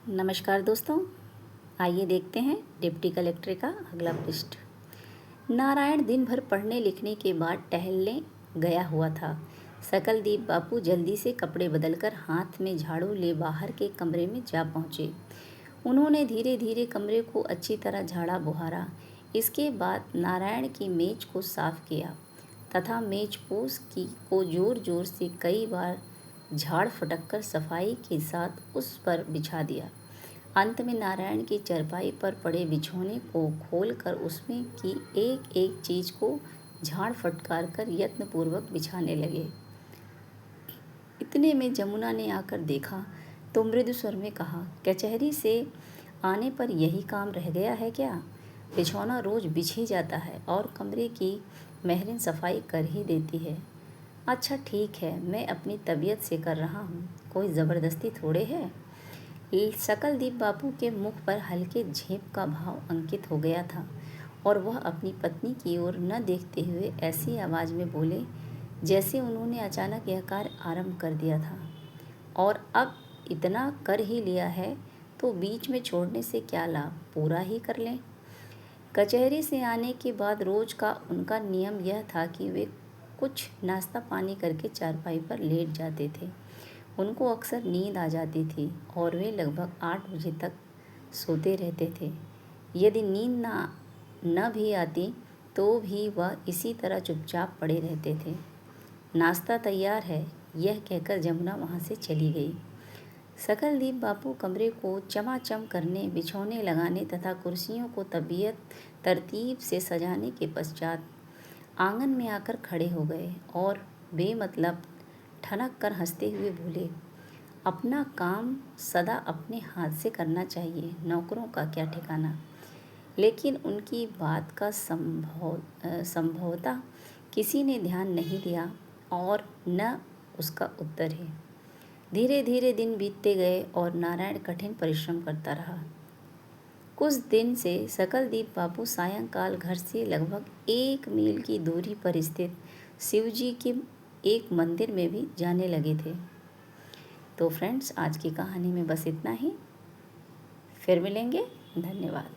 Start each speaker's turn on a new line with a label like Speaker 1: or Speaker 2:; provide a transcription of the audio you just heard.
Speaker 1: नमस्कार दोस्तों, आइए देखते हैं डिप्टी कलेक्टर का अगला पृष्ठ। नारायण दिन भर पढ़ने लिखने के बाद टहलने गया हुआ था। सकलदीप बापू जल्दी से कपड़े बदलकर हाथ में झाड़ू ले बाहर के कमरे में जा पहुँचे। उन्होंने धीरे धीरे कमरे को अच्छी तरह झाड़ा बुहारा। इसके बाद नारायण की मेज को साफ किया तथा मेज पोस को जोर जोर से कई बार झाड़ फटक कर सफाई के साथ उस पर बिछा दिया। अंत में नारायण की चारपाई पर पड़े बिछौने को खोलकर उसमें की एक एक चीज को झाड़ फटकार कर यत्नपूर्वक बिछाने लगे। इतने में जमुना ने आकर देखा तो मृदु स्वर में कहा, कचहरी से आने पर यही काम रह गया है क्या? बिछौना रोज बिछ ही जाता है और कमरे की महरिन सफाई कर ही देती है। अच्छा ठीक है, मैं अपनी तबीयत से कर रहा हूँ, कोई ज़बरदस्ती थोड़े है। सकलदीप बापू के मुख पर हल्के झेप का भाव अंकित हो गया था और वह अपनी पत्नी की ओर न देखते हुए ऐसी आवाज़ में बोले जैसे उन्होंने अचानक यह कार्य आरंभ कर दिया था और अब इतना कर ही लिया है तो बीच में छोड़ने से क्या लाभ, पूरा ही कर लें। कचहरी से आने के बाद रोज़ का उनका नियम यह था कि वे कुछ नाश्ता पानी करके चारपाई पर लेट जाते थे। उनको अक्सर नींद आ जाती थी और वे लगभग 8 बजे तक सोते रहते थे। यदि नींद न भी आती तो भी वह इसी तरह चुपचाप पड़े रहते थे। नाश्ता तैयार है, यह कहकर जमुना वहाँ से चली गई। सकलदीप बापू कमरे को चमाचम करने, बिछौने लगाने तथा कुर्सियों को तरतीब से सजाने के पश्चात आंगन में आकर खड़े हो गए और बेमतलब ठनक कर हंसते हुए बोले, अपना काम सदा अपने हाथ से करना चाहिए, नौकरों का क्या ठिकाना। लेकिन उनकी बात का संभवतः किसी ने ध्यान नहीं दिया और न उसका उत्तर ही। धीरे धीरे दिन बीतते गए और नारायण कठिन परिश्रम करता रहा। कुछ दिन से सकलदीप बापू सायंकाल घर से लगभग 1 मील की दूरी पर स्थित शिवजी के एक मंदिर में भी जाने लगे थे। तो फ्रेंड्स, आज की कहानी में बस इतना ही। फिर मिलेंगे। धन्यवाद।